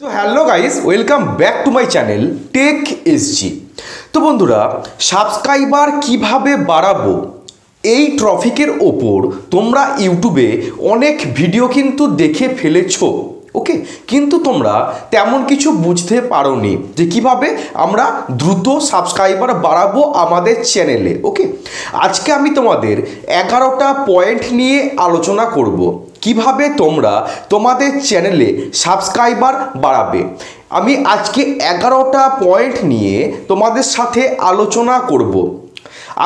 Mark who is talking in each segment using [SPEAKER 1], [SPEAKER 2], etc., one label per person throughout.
[SPEAKER 1] তো hello guys, welcome back to my channel Tech SG. তো বন্ধুরা, সাবস্ক্রাইবার কিভাবে বাড়াবো এই টপিকের ওপর তোমরা ইউটিউবে অনেক ভিডিও কিন্তু দেখে ফেলেছো, ওকে, কিন্তু তোমরা তেমন কিছু বুঝতে পারোনি যে কিভাবে আমরা দ্রুত সাবস্ক্রাইবার বাড়াবো আমাদের চ্যানেলে। ওকে, আজকে আমি তোমাদের 11টা পয়েন্ট নিয়ে আলোচনা করব কিভাবে তোমরা তোমাদের চ্যানেলে সাবস্ক্রাইবার বাড়াবে। আমি আজকে 11টা পয়েন্ট নিয়ে তোমাদের সাথে আলোচনা করব।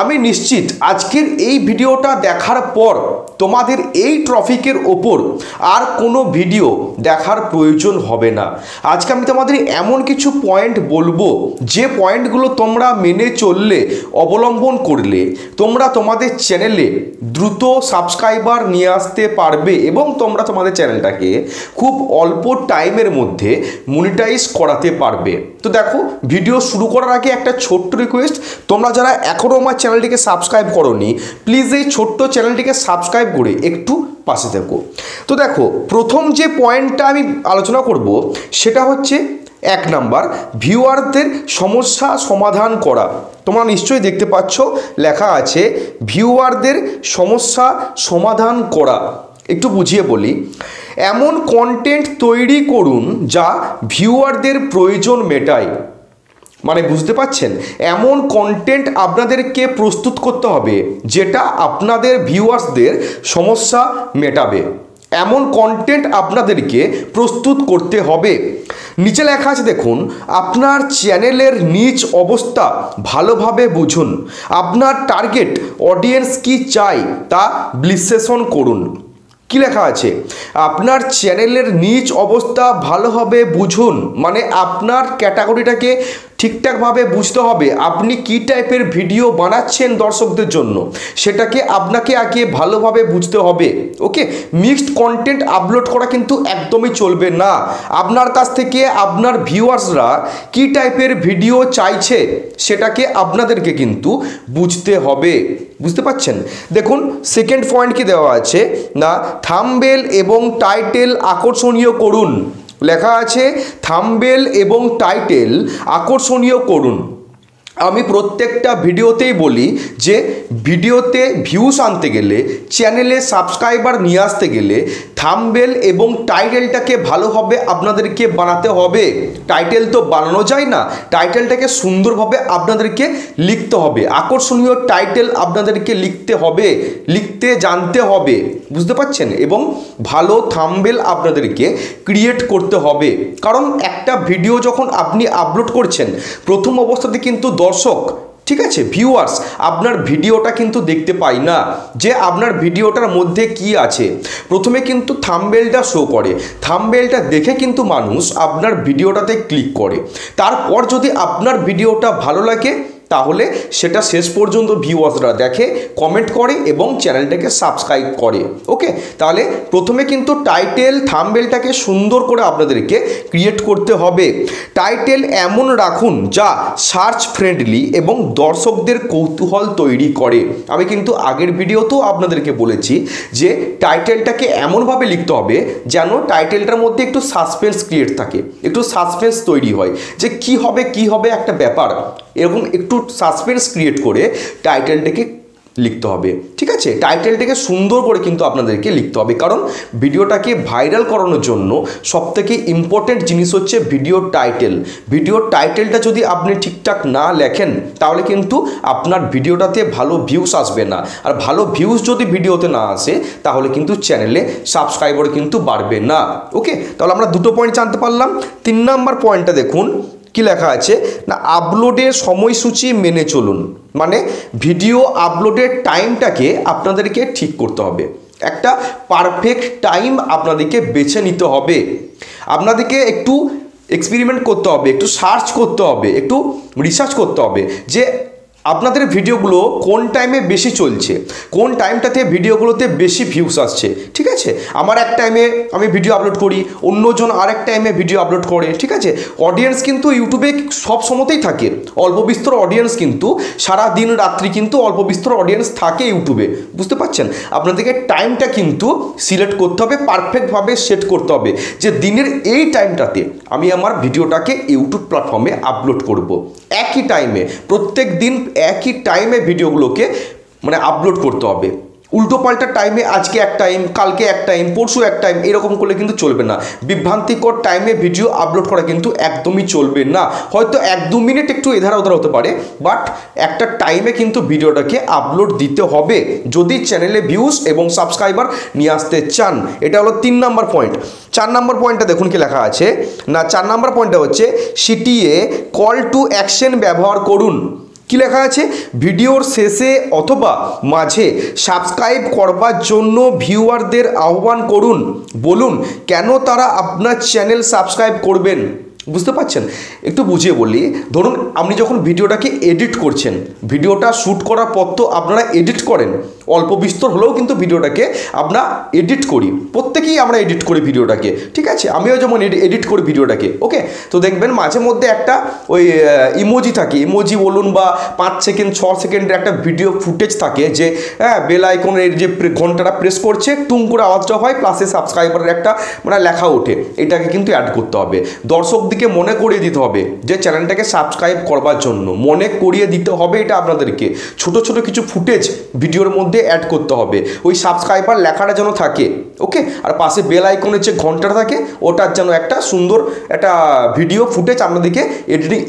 [SPEAKER 1] আমি নিশ্চিত আজকের এই ভিডিওটা দেখার পর তোমাদের এই টপিকের ওপর আর কোনো ভিডিও দেখার প্রয়োজন হবে না। আজকে আমি তোমাদের এমন কিছু পয়েন্ট বলবো যে পয়েন্টগুলো তোমরা মেনে চললে, অবলম্বন করলে তোমরা তোমাদের চ্যানেলে দ্রুত সাবস্ক্রাইবার নিয়ে আসতে পারবে এবং তোমরা তোমাদের চ্যানেলটাকে খুব অল্প টাইমের মধ্যে মনিটাইজ করাতে পারবে। তো দেখো, ভিডিও শুরু করার আগে একটা ছোট্ট রিকোয়েস্ট, তোমরা যারা এখনও আমার চ্যানেলটিকে সাবস্ক্রাইব করোনি প্লিজ এই ছোট্ট চ্যানেলটিকে সাবস্ক্রাইব করে একটু পাশে থেকো। তো দেখো, প্রথম যে পয়েন্টটা আমি আলোচনা করব সেটা হচ্ছে 1 নাম্বার, ভিউয়ারদের সমস্যা সমাধান করা। তোমরা নিশ্চয়ই দেখতে পাচ্ছ লেখা আছে ভিউয়ারদের সমস্যা সমাধান করা। একটু বুঝিয়ে বলি, এমন কন্টেন্ট তৈরি করুন যা ভিউয়ারদের প্রয়োজন মেটায়। মানে বুঝতে পাচ্ছেন, এমন কন্টেন্ট আপনাদেরকে প্রস্তুত করতে হবে যেটা আপনাদের ভিউয়ার্সদের সমস্যা মেটাবে। এমন কন্টেন্ট আপনাদেরকে প্রস্তুত করতে হবে। নিচে লেখা আছে দেখুন, আপনার চ্যানেলের নিজ অবস্থা ভালোভাবে বুঝুন। আপনার টার্গেট অডিয়েন্স কি চায় তা বিশ্লেষণ করুন। কি লেখা আছে? আপনার চ্যানেলের নিজ অবস্থা ভালোভাবে বুঝুন, মানে আপনার ক্যাটাগরিটাকে ঠিকঠাকভাবে বুঝতে হবে। আপনি কি টাইপের ভিডিও বানাচ্ছেন দর্শকদের জন্য সেটাকে আপনাকে আগে ভালোভাবে বুঝতে হবে। ওকে, মিক্সড কন্টেন্ট আপলোড করা কিন্তু একদমই চলবে না। আপনার কাছ থেকে আপনার ভিউয়ার্সরা কি টাইপের ভিডিও চাইছে সেটাকে আপনাদেরকে কিন্তু বুঝতে হবে। বুঝতে পাচ্ছেন? দেখুন, সেকেন্ড পয়েন্ট কি দেওয়া আছে না, থাম্বনেল এবং টাইটেল আকর্ষণীয় করুন। লেখা আছে থাম্বনেল এবং টাইটেল আকর্ষণীয় করুন। আমি প্রত্যেকটা ভিডিওতেই বলি যে ভিডিওতে ভিউস আনতে গেলে, চ্যানেলে সাবস্ক্রাইবার নিয়ে আসতে গেলে থাম্বনেল এবং টাইটেলটাকে ভালোভাবে আপনাদেরকে বানাতে হবে। টাইটেল তো বানানো যায় না, টাইটেলটাকে সুন্দরভাবে আপনাদেরকে লিখতে হবে। আকর্ষণীয় টাইটেল আপনাদেরকে লিখতে হবে, লিখতে জানতে হবে। বুঝতে পাচ্ছেন? এবং ভালো থাম্বনেল আপনাদেরকে ক্রিয়েট করতে হবে। কারণ একটা ভিডিও যখন আপনি আপলোড করছেন, প্রথম অবস্থাতে কিন্তু দর্শক, ঠিক আছে, ভিউয়ার্স আপনার ভিডিওটা কিন্তু দেখতে পাই না যে আপনার ভিডিওটার মধ্যে কি আছে। প্রথমে কিন্তু থাম্বনেলটা শো করে, থাম্বনেলটা দেখে কিন্তু মানুষ আপনার ভিডিওটাতে ক্লিক করে। তারপর যদি আপনার ভিডিওটা ভালো লাগে তাহলে সেটা শেষ পর্যন্ত ভিউয়ার্সরা দেখে, কমেন্ট করে এবং চ্যানেলটাকে সাবস্ক্রাইব করে। ওকে, তাহলে প্রথমে কিন্তু টাইটেল থাম্বনেলটাকে সুন্দর করে আপনাদেরকে ক্রিয়েট করতে হবে। টাইটেল এমন রাখুন যা সার্চ ফ্রেন্ডলি এবং দর্শকদের কৌতূহল তৈরি করে। আমি কিন্তু আগের ভিডিওতেও আপনাদেরকে বলেছি যে টাইটেলটাকে এমনভাবে লিখতে হবে যেন টাইটেলটার মধ্যে একটু সাসপেন্স ক্রিয়েট থাকে, একটু সাসপেন্স তৈরি হয় যে কি হবে একটা ব্যাপার, এরকম একটু সাসপেন্স ক্রিয়েট করে টাইটেলটাকে লিখতে হবে। ঠিক আছে, টাইটেলটাকে সুন্দর করে কিন্তু আপনাদেরকে লিখতে হবে, কারণ ভিডিওটাকে ভাইরাল করানোর জন্য সবথেকে ইম্পর্টেন্ট জিনিস হচ্ছে ভিডিওর টাইটেল। ভিডিওর টাইটেলটা যদি আপনি ঠিকঠাক না লেখেন তাহলে কিন্তু আপনার ভিডিওটাতে ভালো ভিউস আসবে না, আর ভালো ভিউস যদি ভিডিওতে না আসে তাহলে কিন্তু চ্যানেলে সাবস্ক্রাইবার কিন্তু বাড়বে না। ওকে, তাহলে আমরা দুটো পয়েন্ট জানতে পারলাম। 3 নাম্বার পয়েন্টটা দেখুন কি লেখা আছে না, আপলোডের সময়সূচি মেনে চলুন। মানে ভিডিও আপলোডের টাইমটাকে আপনাদেরকে ঠিক করতে হবে। একটা পারফেক্ট টাইম আপনাদেরকে বেছে নিতে হবে। আপনাদেরকে একটু এক্সপেরিমেন্ট করতে হবে, একটু সার্চ করতে হবে, একটু রিসার্চ করতে হবে যে আপনাদের ভিডিওগুলো কোন টাইমে বেশি চলছে, কোন টাইমটাতে ভিডিওগুলোতে বেশি ভিউস আসছে, ঠিক আছে। আমার এক টাইমে আমি ভিডিও আপলোড করি, অন্যজন আরেক টাইমে ভিডিও আপলোড করে, ঠিক আছে। অডিয়েন্স কিন্তু ইউটিউবে সব সময়তেই থাকে, অল্প বিস্তর অডিয়েন্স কিন্তু সারা দিন রাত্রি কিন্তু অল্প বিস্তর অডিয়েন্স থাকে ইউটিউবে, বুঝতে পারছেন। আপনাদেরকে টাইমটা কিন্তু সিলেক্ট করতে হবে, পারফেক্টভাবে সেট করতে হবে যে দিনের এই টাইমটাতে আমি আমার ভিডিওটাকে ইউটিউব প্ল্যাটফর্মে আপলোড করব। একই টাইমে, প্রত্যেক দিন একই টাইমে ভিডিওগুলোকে মানে আপলোড করতে হবে। উল্টো পাল্টা টাইমে আজকে এক টাইম, কালকে এক টাইম, পরশু এক টাইম এরকম করলে কিন্তু চলবে না। বিভ্রান্তিকর টাইমে ভিডিও আপলোড করা কিন্তু একদমই চলবে না। হয়তো 1-2 মিনিট একটু এধারা ওধারা হতে পারে, বাট একটা টাইমে কিন্তু ভিডিওটাকে আপলোড দিতে হবে যদি চ্যানেলে ভিউজ এবং সাবস্ক্রাইবার নিয়ে আসতে চান। এটা হলো 3 নম্বর পয়েন্ট। 4 নম্বর পয়েন্টটা দেখুন কি লেখা আছে না, 4 নম্বর পয়েন্টটা হচ্ছে সিটিএ কল টু অ্যাকশন ব্যবহার করুন। কি লেখা আছে, ভিডিওর শেষে অথবা মাঝে সাবস্ক্রাইব করবার জন্য ভিউয়ারদের আহ্বান করুন, বলুন কেন তারা আপনার চ্যানেল সাবস্ক্রাইব করবেন। বুঝতে পারছেন, একটু বুঝিয়ে বলি। ধরুন আপনি যখন ভিডিওটাকে এডিট করছেন, ভিডিওটা শ্যুট করার পর তো আপনারা এডিট করেন, অল্প বিস্তর হলেও কিন্তু ভিডিওটাকে আমরা এডিট করি, প্রত্যেকেই আমরা এডিট করি ভিডিওটাকে, ঠিক আছে। আমিও যেমন এডিট করি ভিডিওটাকে, ওকে। তো দেখবেন মাঝে মধ্যে একটা ওই ইমোজি থাকে, ইমোজি বলুন বা 5 সেকেন্ড 6 সেকেন্ডের একটা ভিডিও ফুটেজ থাকে যে হ্যাঁ বেল আইকনের যে ঘন্টাটা প্রেস করছে টুং করে আওয়াজটা হয়, প্লাসে সাবস্ক্রাইবারের একটা মানে লেখা ওঠে, এটাকে কিন্তু অ্যাড করতে হবে। দর্শকদিকে মনে করিয়ে দিতে হবে যে চ্যানেলটাকে সাবস্ক্রাইব করবার জন্য মনে করিয়ে দিতে হবে। এটা আপনাদেরকে ছোট ছোট কিছু ফুটেজ ভিডিওর মধ্যে অ্যাড করতে হবে, ওই সাবস্ক্রাইবার লেখাটা যেন থাকে, ওকে। আর পাশে বেল আইকনের যে ঘন্টাটা থাকে ওটার যেন একটা সুন্দর একটা ভিডিও ফুটেজ আপনাদেরকে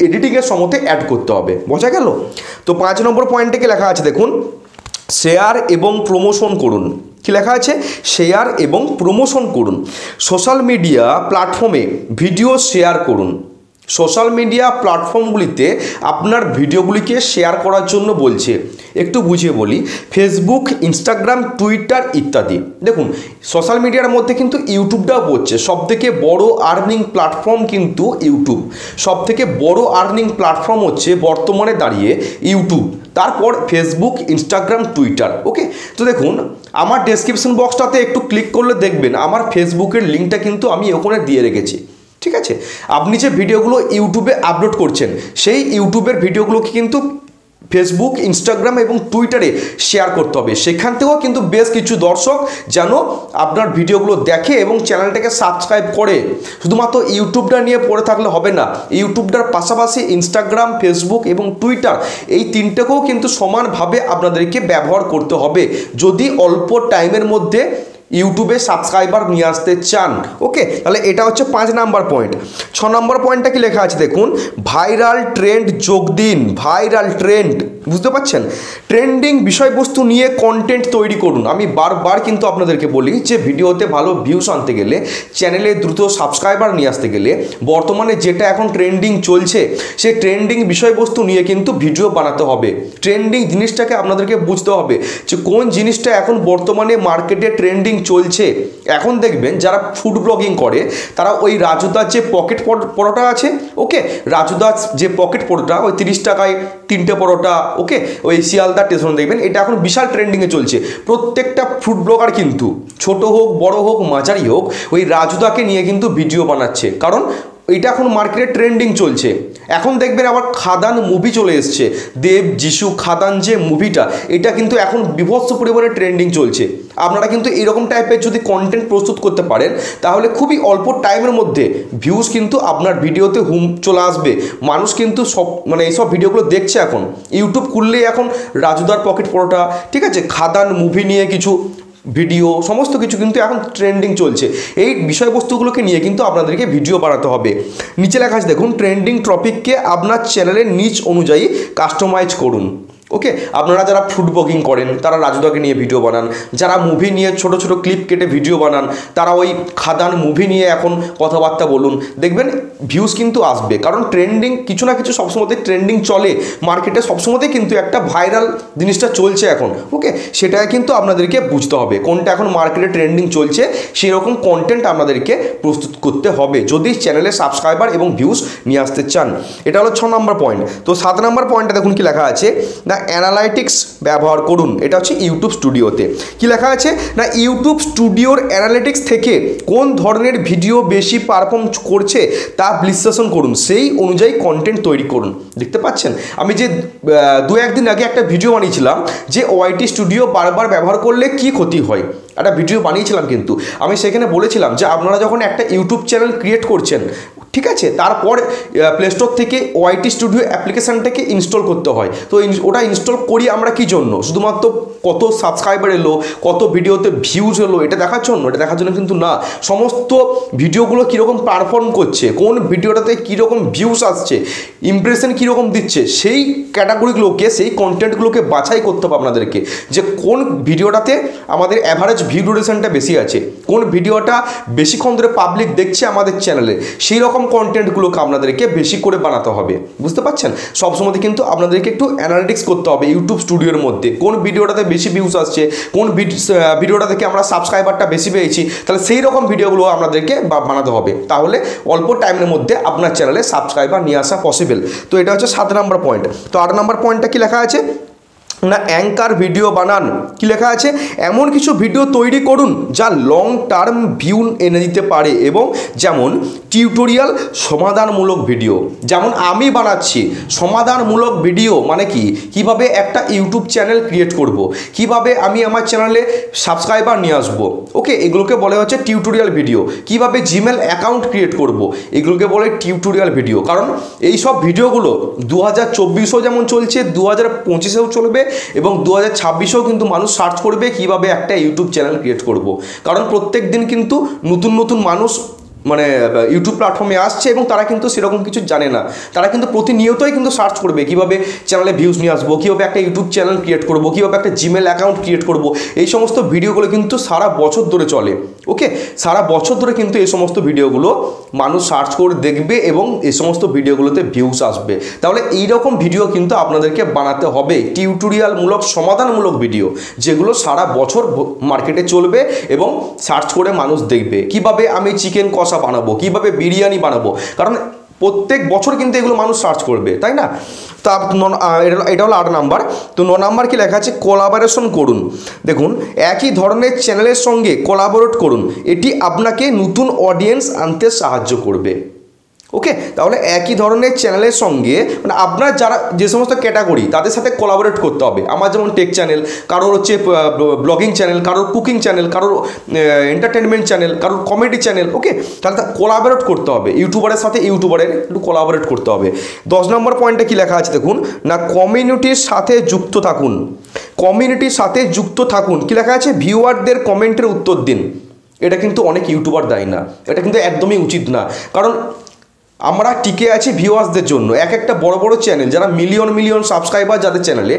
[SPEAKER 1] এডিটিংয়ের সময়তে অ্যাড করতে হবে। বোঝা গেল? তো 5 নম্বর পয়েন্টে লেখা আছে দেখুন, শেয়ার এবং প্রমোশন করুন। কি লেখা আছে, শেয়ার এবং প্রমোশন করুন। সোশ্যাল মিডিয়া প্ল্যাটফর্মে ভিডিও শেয়ার করুন। সোশ্যাল মিডিয়া প্ল্যাটফর্মগুলিতে আপনার ভিডিওগুলিকে শেয়ার করার জন্য বলছে। একটু বুঝিয়ে বলি, ফেসবুক, ইনস্টাগ্রাম, টুইটার ইত্যাদি। দেখুন সোশ্যাল মিডিয়ার মধ্যে কিন্তু ইউটিউবটাও পড়ছে। সবথেকে বড় আর্নিং প্ল্যাটফর্ম কিন্তু ইউটিউব। সবথেকে বড় আর্নিং প্ল্যাটফর্ম হচ্ছে বর্তমানে দাঁড়িয়ে ইউটিউব, তারপর ফেসবুক, ইনস্টাগ্রাম, টুইটার, ওকে। তো দেখুন আমার ডেসক্রিপশন বক্সটাতে একটু ক্লিক করলে দেখবেন আমার ফেসবুকের লিঙ্কটা কিন্তু আমি ওখানে দিয়ে রেখেছি, ঠিক আছে। আপনি যে ভিডিওগুলো ইউটিউবে আপলোড করছেন সেই ইউটিউবের ভিডিওগুলোকে কিন্তু ফেসবুক, ইনস্টাগ্রাম এবং টুইটারে শেয়ার করতে হবে। সেখান থেকেও কিন্তু বেশ কিছু দর্শক যেন আপনার ভিডিওগুলো দেখে এবং চ্যানেলটাকে সাবস্ক্রাইব করে। শুধুমাত্র ইউটিউবটা নিয়ে পড়ে থাকলে হবে না, ইউটিউবটার পাশাপাশি ইনস্টাগ্রাম, ফেসবুক এবং টুইটার এই তিনটেকেও কিন্তু সমানভাবে আপনাদেরকে ব্যবহার করতে হবে যদি অল্প টাইমের মধ্যে ইউটিউবে সাবস্ক্রাইবার নিয়ে আসতে চান, ওকে। তাহলে এটা হচ্ছে 5 নাম্বার পয়েন্ট। 6 নম্বর পয়েন্টটা কি লেখা আছে দেখুন, ভাইরাল ট্রেন্ড যোগ দিন। ভাইরাল ট্রেন্ড, বুঝতে পারছেন, ট্রেন্ডিং বিষয়বস্তু নিয়ে কন্টেন্ট তৈরি করুন। আমি বারবার কিন্তু আপনাদেরকে বলি যে ভিডিওতে ভালো ভিউস আনতে গেলে, চ্যানেলে দ্রুত সাবস্ক্রাইবার নিয়ে আসতে গেলে বর্তমানে যেটা এখন ট্রেন্ডিং চলছে সেই ট্রেন্ডিং বিষয়বস্তু নিয়ে কিন্তু ভিডিও বানাতে হবে। ট্রেন্ডিং জিনিসটাকে আপনাদেরকে বুঝতে হবে যে কোন জিনিসটা এখন বর্তমানে মার্কেটে ট্রেন্ডিং চলছে। এখন দেখবেন যারা ফুড ব্লগিং করে তারা ওই রাজুদার যে পকেট পরোটা আছে, ওকে, রাজুদার যে পকেট পরোটা ওই 30 টাকায় 3টে পরোটা, ওকে, ওই শিয়ালদা স্টেশন দেখবেন এটা এখন বিশাল ট্রেন্ডিংয়ে চলছে। প্রত্যেকটা ফুড ব্লগার কিন্তু ছোট হোক বড় হোক মাঝারি হোক ওই রাজুদাকে নিয়ে কিন্তু ভিডিও বানাচ্ছে, কারণ এটা এখন মার্কেটে ট্রেন্ডিং চলছে। এখন দেখবেন আবার খাদান মুভি চলে এসছে, দেব যিশু খাদান যে মুভিটা, এটা কিন্তু এখন বিভৎস পরিমাণে ট্রেন্ডিং চলছে। আপনারা কিন্তু এরকম টাইপের যদি কন্টেন্ট প্রস্তুত করতে পারেন তাহলে খুবই অল্প টাইমের মধ্যে ভিউজ কিন্তু আপনার ভিডিওতে চলে আসবে। মানুষ কিন্তু সব মানে এইসব ভিডিওগুলো দেখছে। এখন ইউটিউব খুললেই এখন রাজুদার পকেট পরোটা, ঠিক আছে, খাদান মুভি নিয়ে কিছু ভিডিও, সমস্ত কিছু কিন্তু এখন ট্রেন্ডিং চলছে। এই বিষয়বস্তুগুলোকে নিয়ে কিন্তু আপনাদেরকে ভিডিও বানাতে হবে। নিচে লেখা আছে দেখুন, ট্রেন্ডিং টপিককে আপনার চ্যানেলের নিচ অনুযায়ী কাস্টমাইজ করুন। ওকে, আপনারা যারা ফুড ব্লগিং করেন তারা রাজুদাকে নিয়ে ভিডিও বানান, যারা মুভি নিয়ে ছোট ছোট ক্লিপ কেটে ভিডিও বানান তারা ওই খাদান মুভি নিয়ে এখন কথাবার্তা বলুন, দেখবেন ভিউজ কিন্তু আসবে। কারণ ট্রেন্ডিং কিছু না কিছু সবসময় ট্রেন্ডিং চলে মার্কেটে, সবসময় কিন্তু একটা ভাইরাল জিনিসটা চলছে এখন। ওকে, সেটাই কিন্তু আপনাদেরকে বুঝতে হবে কোনটা এখন মার্কেটে ট্রেন্ডিং চলছে, সেই রকম কন্টেন্ট আপনাদেরকে প্রস্তুত করতে হবে যদি চ্যানেলে সাবস্ক্রাইবার এবং ভিউজ নিয়ে আসতে চান। এটা হলো 6 নম্বর পয়েন্ট। তো 7 নম্বর পয়েন্টে দেখুন কি লেখা আছে না, অ্যানালাইটিক্স ব্যবহার করুন। এটা হচ্ছে ইউটিউব স্টুডিওতে কি লেখা আছে না, ইউটিউব স্টুডিওর অ্যানালিটিক্স থেকে কোন ধরনের ভিডিও বেশি পারফর্ম করছে তা বিশ্লেষণ করুন, সেই অনুযায়ী কন্টেন্ট তৈরি করুন। দেখতে পাচ্ছেন আমি যে 2-1 দিন আগে একটা ভিডিও বানিয়েছিলাম যে ওয়াইটি স্টুডিও বারবার ব্যবহার করলে কি ক্ষতি হয়, একটা ভিডিও বানিয়েছিলাম। কিন্তু আমি সেখানে বলেছিলাম যে আপনারা যখন একটা ইউটিউব চ্যানেল ক্রিয়েট করছেন, ঠিক আছে, তারপর প্লে স্টোর থেকে ওয়াইটি স্টুডিও অ্যাপ্লিকেশানটাকে ইনস্টল করতে হয়। তো ওটা ইনস্টল করি আমরা কি জন্য, শুধুমাত্র কত সাবস্ক্রাইবার এলো, কত ভিডিওতে ভিউজ এলো এটা দেখার জন্য? এটা দেখার জন্য কিন্তু না, সমস্ত ভিডিওগুলো কীরকম পারফর্ম করছে, কোন ভিডিওটাতে কীরকম ভিউজ আসছে, ইমপ্রেশন কীরকম দিচ্ছে, সেই ক্যাটাগরিগুলোকে, সেই কন্টেন্টগুলোকে বাছাই করতে হবে আপনাদেরকে, যে কোন ভিডিওটাতে আমাদের অ্যাভারেজ ভিউ ডিউরেশনটা বেশি আছে, কোন ভিডিওটা বেশিক্ষণ ধরে পাবলিক দেখছে আমাদের চ্যানেলে, সেই রকম কন্টেন্টগুলোকে আপনাদেরকে বেশি করে বানাতে হবে। বুঝতে পারছেন? সবসময় কিন্তু আপনাদেরকে একটু অ্যানালিটিক্স করতে হবে ইউটিউব স্টুডিওর মধ্যে, কোন ভিডিওটাতে বেশি ভিউজ আসছে, কোন ভিডিওটা থেকে আমরা সাবস্ক্রাইবারটা বেশি পেয়েছি, তাহলে সেই রকম ভিডিওগুলো আপনাদেরকে বানাতে হবে। তাহলে অল্প টাইমের মধ্যে আপনার চ্যানেলে সাবস্ক্রাইবার নিয়ে আসা পসিবল। তো এটা হচ্ছে 7 নম্বর পয়েন্ট। তো 8 নম্বর পয়েন্টটা কি লেখা আছে না, অ্যাঙ্কার ভিডিও বানান। কি লেখা আছে, এমন কিছু ভিডিও তৈরি করুন যা লং টার্ম ভিউ এনে দিতে পারে, এবং যেমন টিউটোরিয়াল সমাধানমূলক ভিডিও, যেমন আমি বানাচ্ছি সমাধানমূলক ভিডিও, মানে কি, কিভাবে একটা ইউটিউব চ্যানেল ক্রিয়েট করব, কিভাবে আমি আমার চ্যানেলে সাবস্ক্রাইবার নিয়ে আসবো। ওকে, এগুলোকে বলে হচ্ছে টিউটোরিয়াল ভিডিও। কিভাবে জিমেল অ্যাকাউন্ট ক্রিয়েট করব, এগুলোকে বলে টিউটোরিয়াল ভিডিও। কারণ এই সব ভিডিওগুলো 2024-ও যেমন চলছে, 2025-এও চলবে, এবং 2026-এও কিন্তু মানুষ সার্চ করবে কিভাবে একটা ইউটিউব চ্যানেল ক্রিয়েট করব। কারণ প্রত্যেক দিন কিন্তু নতুন নতুন মানুষ মানে ইউটিউব প্ল্যাটফর্মে আসছে, এবং তারা কিন্তু সেরকম কিছু জানে না। তারা কিন্তু প্রতিনিয়তই কিন্তু সার্চ করবে কীভাবে চ্যানেলে ভিউজ নিয়ে আসবো, কীভাবে একটা ইউটিউব চ্যানেল ক্রিয়েট করবো, কীভাবে একটা জিমেল অ্যাকাউন্ট ক্রিয়েট করবো। এই সমস্ত ভিডিওগুলো কিন্তু সারা বছর ধরে চলে। ওকে, সারা বছর ধরে কিন্তু এই সমস্ত ভিডিওগুলো মানুষ সার্চ করে দেখবে, এবং এই সমস্ত ভিডিওগুলোতে ভিউজ আসবে। তাহলে এই রকম ভিডিও কিন্তু আপনাদেরকে বানাতে হবে, টিউটোরিয়ালমূলক সমাধানমূলক ভিডিও, যেগুলো সারা বছর মার্কেটে চলবে এবং সার্চ করে মানুষ দেখবে। কিভাবে আমি চিকেন কষা বানাবো, কিভাবে বিরিয়ানি বানাবো, কারণ প্রত্যেক বছর কিন্তু এগুলো মানুষ সার্চ করবে, তাই না? তা এটা হলো 8 নাম্বার। তো 9 নাম্বার কি লেখা আছে, কোলাবোরেশন করুন। দেখুন, একই ধরনের চ্যানেলের সঙ্গে কোলাবোরেট করুন, এটি আপনাকে নতুন অডিয়েন্স আনতে সাহায্য করবে। ওকে, তাহলে একই ধরনের চ্যানেলের সঙ্গে মানে আপনার যারা যে সমস্ত ক্যাটাগরি তাদের সাথে কোলাবোরেট করতে হবে। আমার যেমন টেক চ্যানেল, কারোর হচ্ছে ব্লগিং চ্যানেল, কারোর কুকিং চ্যানেল, কারোর এন্টারটেনমেন্ট চ্যানেল, কারোর কমেডি চ্যানেল। ওকে, তাহলে কোলাবোরেট করতে হবে, ইউটিউবারের সাথে ইউটিউবারের একটু কোলাবোরেট করতে হবে। 10 নম্বর পয়েন্টে কি লেখা আছে দেখুন না, কমিউনিটির সাথে যুক্ত থাকুন। কমিউনিটির সাথে যুক্ত থাকুন কি লেখা আছে, ভিউয়ারদের কমেন্টের উত্তর দিন। এটা কিন্তু অনেক ইউটিউবার দেয় না, এটা কিন্তু একদমই উচিত না। কারণ আমরা টিকে আছি ভিউয়ার্সদের জন্য। একটা বড় বড় চ্যানেল যারা মিলিয়ন সাবস্ক্রাইবার যাদের চ্যানেলে,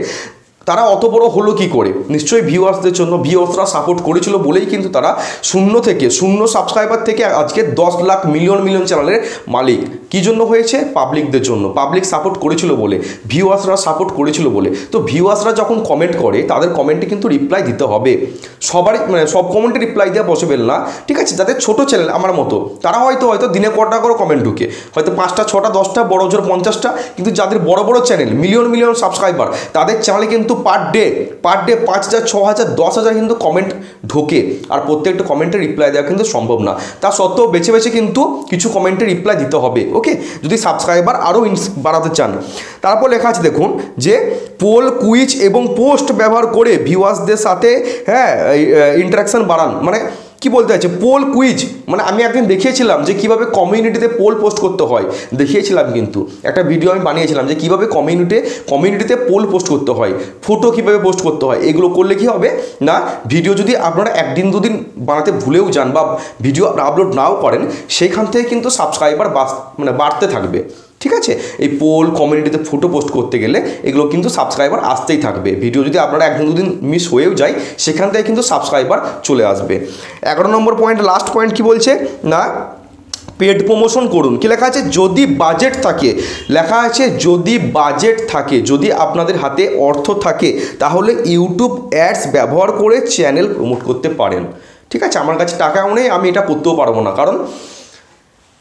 [SPEAKER 1] তারা অত বড় হলো কি করে? নিশ্চয়ই ভিউয়ার্সদের জন্য, ভিউয়ার্সরা সাপোর্ট করেছিল বলেই কিন্তু তারা শূন্য সাবস্ক্রাইবার থেকে আজকে 10 লাখ মিলিয়ন চ্যানেলের মালিক। কী জন্য হয়েছে? পাবলিকদের জন্য। পাবলিক সাপোর্ট করেছিল বলে, ভিউয়ার্সরা সাপোর্ট করেছিল বলে। তো ভিউয়ার্সরা যখন কমেন্ট করে তাদের কমেন্টে কিন্তু রিপ্লাই দিতে হবে। সবারই মানে সব কমেন্টে রিপ্লাই দেওয়া পসিবল না, ঠিক আছে? যাদের ছোটো চ্যানেল আমার মতো, তারা হয়তো দিনে কটা করে কমেন্ট ঢুকে, হয়তো 5টা 6টা 10টা, বড় জোর 50টা। কিন্তু যাদের বড় চ্যানেল, মিলিয়ন সাবস্ক্রাইবার, তাদের চ্যানেলে কিন্তু পার ডে 5,000 6,000 10,000 কিন্তু কমেন্ট ঢোকে। আর প্রত্যেকটা কমেন্টে রিপ্লাই দেওয়া কিন্তু সম্ভব না। তা সত্ত্বেও বেছে কিন্তু কিছু কমেন্টে রিপ্লাই দিতে হবে। ওকে, যদি সাবস্ক্রাইবার আরও বাড়াতে চান। তারপর লেখা আছে দেখুন যে পোল, কুইজ এবং পোস্ট ব্যবহার করে ভিউয়ার্সদের সাথে ইন্টারাকশান বাড়ান। মানে কি বলতে চাইছে, পোল কুইজ মানে আমি একদিন দেখিয়েছিলাম যে কিভাবে কমিউনিটিতে পোল পোস্ট করতে হয়, দেখিয়েছিলাম। কিন্তু একটা ভিডিও আমি বানিয়েছিলাম যে কিভাবে কমিউনিটিতে পোল পোস্ট করতে হয়, ফটো কিভাবে পোস্ট করতে হয়। এগুলো করলে কি হবে না, ভিডিও যদি আপনারা 1 দিন 2 দিন বানাতে ভুলেও যান বা ভিডিও আপলোড নাও করেন, সেইখান থেকে কিন্তু সাবস্ক্রাইবার বাড়তে থাকবে। ঠিক আছে, এই পোল কমিউনিটিতে ফটো পোস্ট করতে গেলে এগুলো কিন্তু সাবস্ক্রাইবার আসতেই থাকবে। ভিডিও যদি আপনারা একদিন দুদিন মিস হয়েও যায় সেখান থেকে কিন্তু সাবস্ক্রাইবার চলে আসবে। 11 নম্বর পয়েন্ট, লাস্ট পয়েন্ট কি বলছে না, পেড প্রমোশন করুন। কি লেখা আছে, যদি বাজেট থাকে, লেখা আছে যদি বাজেট থাকে, যদি আপনাদের হাতে অর্থ থাকে তাহলে ইউটিউব অ্যাডস ব্যবহার করে চ্যানেল প্রমোট করতে পারেন। ঠিক আছে, আমার কাছে টাকাও নেই, আমি এটা করতেও পারবো না, কারণ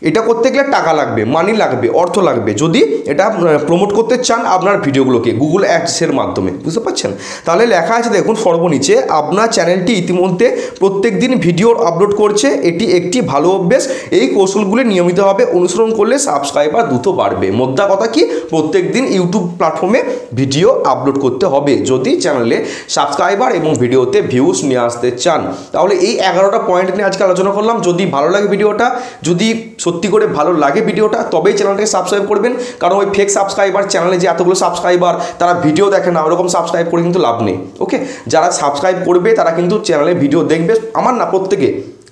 [SPEAKER 1] এটা করতে গেলে টাকা লাগবে, মানি লাগবে, অর্থ লাগবে। যদি এটা প্রমোট করতে চান আপনার ভিডিওগুলোকে গুগল অ্যাডসের মাধ্যমে, বুঝতে পারছেন? তাহলে লেখা আছে দেখুন সর্বনিচে, আপনার চ্যানেলটি ইতিমধ্যে প্রত্যেক দিন ভিডিও আপলোড করছে, এটি একটি ভালো অভ্যেস। এই কৌশলগুলি নিয়মিতভাবে অনুসরণ করলে সাবস্ক্রাইবার দ্রুত বাড়বে। মোদ্দা কথা কি, প্রত্যেক দিন ইউটিউব প্ল্যাটফর্মে ভিডিও আপলোড করতে হবে যদি চ্যানেলে সাবস্ক্রাইবার এবং ভিডিওতে ভিউজ নিয়ে আসতে চান। তাহলে এই 11টা পয়েন্ট নিয়ে আজকে আলোচনা করলাম। যদি ভালো লাগে ভিডিওটা, যদি সত্যি করে ভালো লাগে ভিডিওটা, তবেই চ্যানেলটাকে সাবস্ক্রাইব করবেন। কারণ ওই ফেক সাবস্ক্রাইবার, চ্যানেলে যে এতগুলো সাবস্ক্রাইবার তারা ভিডিও দেখে না, ওরকম সাবস্ক্রাইব করে কিন্তু লাভ নেই। ওকে, যারা সাবস্ক্রাইব করবে তারা কিন্তু চ্যানেলে ভিডিও দেখবে, আমার না প্রত্যেকে,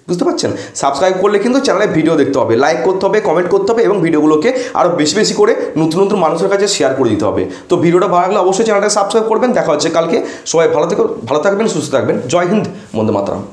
[SPEAKER 1] বুঝতে পারছেন? সাবস্ক্রাইব করলে কিন্তু চ্যানেলে ভিডিও দেখতে হবে, লাইক করতে হবে, কমেন্ট করতে হবে এবং ভিডিওগুলোকে আরও বেশি বেশি করে নতুন নতুন মানুষের কাছে শেয়ার করে দিতে হবে। তো ভিডিওটা ভালো লাগলে অবশ্যই চ্যানেলটাকে সাবস্ক্রাইব করবেন। দেখা হচ্ছে কালকে। সবাই ভালো থাকবেন, সুস্থ থাকবেন। জয় হিন্দ, বন্দে মাতরম।